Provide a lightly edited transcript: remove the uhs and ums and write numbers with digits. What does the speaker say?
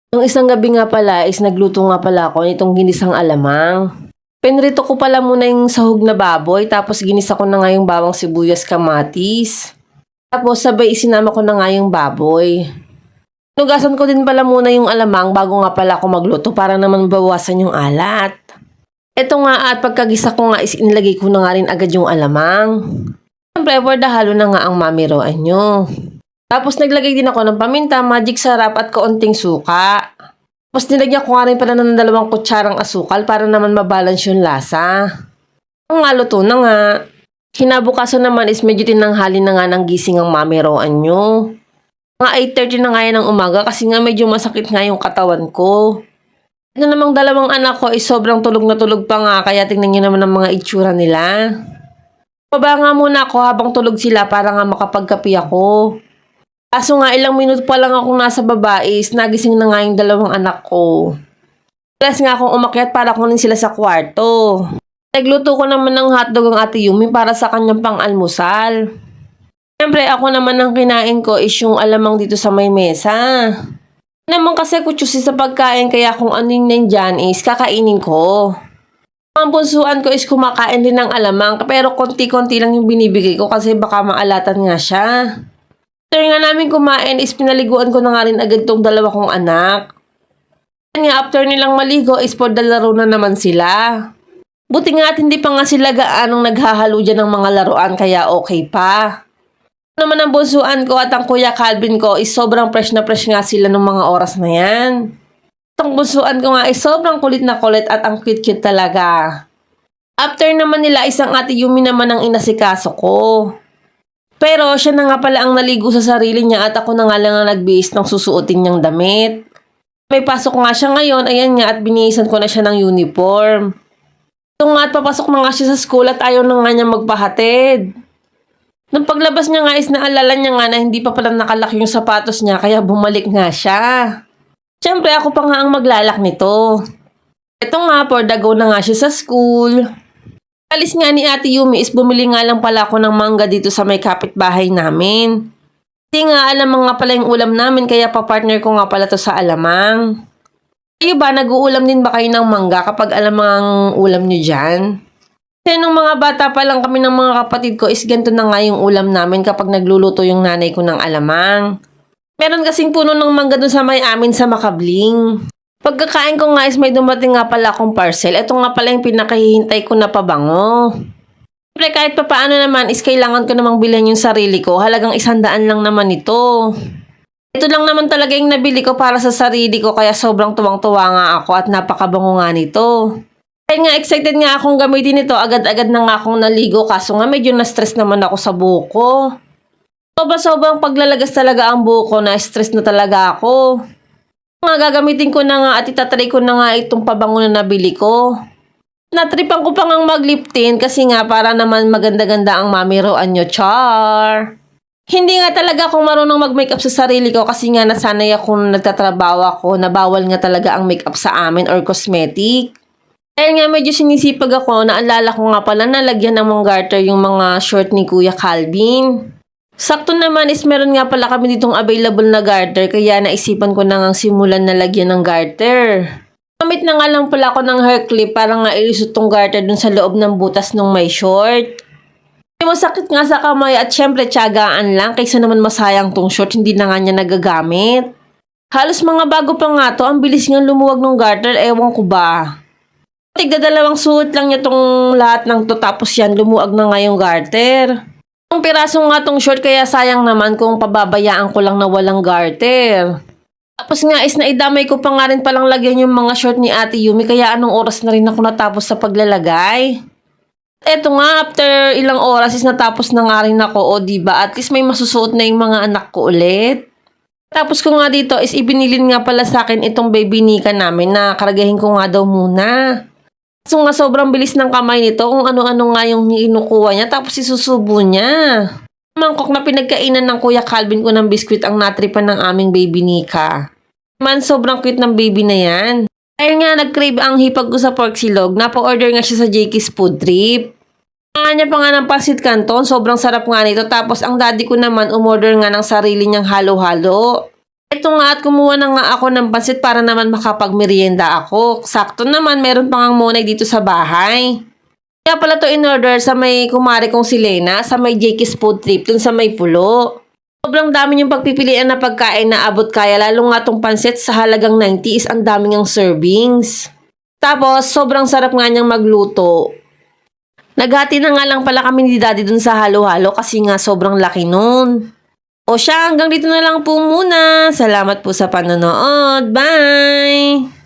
Nung isang gabi nga pala is nagluto nga pala ako nitong ginisang alamang. Pinrito ko pala muna yung sahog na baboy tapos ginisa ko na nga yung bawang sibuyas kamatis. Tapos sabay isinama ko na nga yung baboy. Nugasan ko din pala muna yung alamang bago nga pala ako magluto para naman bawasan yung alat. Ito nga at pagkagisa ko nga is inilagay ko na nga rin agad yung alamang. Siyempre for the halo na nga ang mamiroan nyo. Tapos naglagay din ako ng paminta, magic sarap at kaunting suka. Tapos nilagyan ko nga rin pala ng 2 kutsarang asukal para naman mabalance yung lasa. Ang nga luto na nga. Kinabukasan naman is medyo tinanghali na nga ng gising ang mamiroan nyo. Mga 8:30 na nga yan ng umaga kasi nga medyo masakit nga yung katawan ko. Ito namang 2 anak ko is sobrang tulog na tulog pa nga kaya tingnan nyo naman ang mga itsura nila. Baba nga muna ako habang tulog sila para nga makapagkapi ako. Kaso nga ilang minuto pa lang akong nasa baba is nagising na nga yung 2 anak ko. Plus nga akong umakyat para kunin sila sa kwarto. Nagluto ko naman ng hotdog ang Ate Yumi para sa kanyang pang-almusal. Siyempre ako naman ang kinain ko is yung alamang dito sa may mesa. Naman kasi kutsusi sa pagkain kaya kung ano yung nandyan is kakainin ko. Ang bunsuan ko is kumakain din ng alamang pero konti-konti lang yung binibigay ko kasi baka maalatan nga siya. After nga namin kumain is pinaliguan ko na nga rin agad tong 2 kong anak. Yan nga after nilang maligo is for the laro na naman sila. Buti nga at hindi pa nga sila gaanong naghahalo dyan ng mga laruan kaya okay pa. Naman ang bunsuan ko at ang Kuya Calvin ko is sobrang fresh na fresh nga sila ng mga oras na yan. Ang bunsuan ko nga is sobrang kulit na kulit at ang cute-cute talaga. After naman nila isang Ate Yumi naman ang inasikaso ko. Pero siya na nga pala ang naligo sa sarili niya at ako na nga lang ang nagbihis ng susuotin niyang damit. May pasok nga siya ngayon, ayan nga at binihisan ko na siya ng uniform. Ito nga at papasok na nga siya sa school at ayaw na nga niya magpahatid. Nung paglabas niya nga is naalala niya nga na hindi pa pala nakalak yung sapatos niya kaya bumalik nga siya. Siyempre ako pa nga ang maglalak nito. Ito nga for the go na nga siya sa school. Alis nga ni Ate Yumi is bumili nga lang pala ako ng mangga dito sa may kapitbahay namin. Kasi nga alam nga pala yung ulam namin kaya papartner ko nga pala to sa alamang. Kayo ba nag-uulam din ba kayo ng mangga kapag alamang ulam nyo dyan? Kasi nung mga bata pa lang kami ng mga kapatid ko is ganito na nga yung ulam namin kapag nagluluto yung nanay ko ng alamang. Meron kasing puno ng mangga dun sa may amin sa Makabling. Pagkakain ko nga is may dumating nga pala akong parcel. Ito nga pala yung pinakahihintay ko na pabango. Siyempre kahit pa paano naman is kailangan ko namang bilhin yung sarili ko. Halagang 100 lang naman ito. Ito lang naman talaga yung nabili ko para sa sarili ko kaya sobrang tuwang-tuwa nga ako at napakabango nga nito. Kaya nga excited nga akong gamitin ito. Agad-agad na nga akong naligo kaso nga medyo na-stress naman ako sa buko. Sobrang paglalagas talaga ang buko na stress na talaga ako. Nga gagamitin ko na nga at itatry ko na nga itong pabango na nabili ko. Natripan ko pa ngang mag-lip tint kasi nga para naman maganda-ganda ang mamiroan nyo, char. Hindi nga talaga akong marunong mag-makeup sa sarili ko kasi nga nasanay akong nagtatrabaho ako na bawal nga talaga ang makeup sa amin or cosmetic. Kaya nga medyo sinisipag ako, naalala ko nga pala na lagyan ng mga garter yung mga short ni Kuya Calvin. Sakto naman is meron nga pala kami ditong available na garter kaya naisipan ko na ngang simulan na lagyan ng garter. Gamit na nga lang pala ako ng hair clip para nga ilusot tong garter dun sa loob ng butas nung may short. May masakit nga sa kamay at syempre tiyagaan lang kaysa naman masayang tong short hindi na nga niya nagagamit. Halos mga bago pa nga to, ang bilis nga lumuwag ng garter, ewan ko ba. Tigda-2 suot lang niya tong lahat ng to tapos yan lumuwag na nga yung garter. Ang piraso nga tong short kaya sayang naman kung pababayaan ko lang na walang garter. Tapos nga is naidamay ko pa nga rin palang lagyan yung mga short ni Ate Yumi kaya anong oras na rin ako natapos sa paglalagay. Eto nga after ilang oras is natapos na nga rin ako o diba at least may masusuot na yung mga anak ko ulit. Tapos ko nga dito is ibinilin nga pala sa akin itong baby Nika namin na karagahin ko nga daw muna. So nga sobrang bilis ng kamay nito kung ano-ano nga yung inukuha niya tapos isusubo niya. Mangkok na pinagkainan ng Kuya Calvin ko ng biskwit ang natripan ng aming baby Nika. Man sobrang cute ng baby na yan. Dahil nga nag-crave ang hipag ko sa pork silog, napa-order nga siya sa Jakey's Food Trip. Nga niya pa nga ng pancit canton, sobrang sarap nga nito tapos ang daddy ko naman umorder nga ng sarili niyang halo-halo. Ito nga at kumuha na nga ako ng pansit para naman makapagmerienda ako. Sakto naman, meron pang monay dito sa bahay. Kaya pala to in-order sa may kumare kong si Lena, sa may Jakey's Food Trip, dun sa may pulo. Sobrang dami yung pagpipilian na pagkain na abot kaya, lalo nga tong pansit sa halagang 90 is ang daming ang servings. Tapos, sobrang sarap nga niyang magluto. Naghati na nga lang pala kami ni Daddy dun sa halo-halo kasi nga sobrang laki nun. O siya, hanggang dito na lang po muna. Salamat po sa panonood. Bye!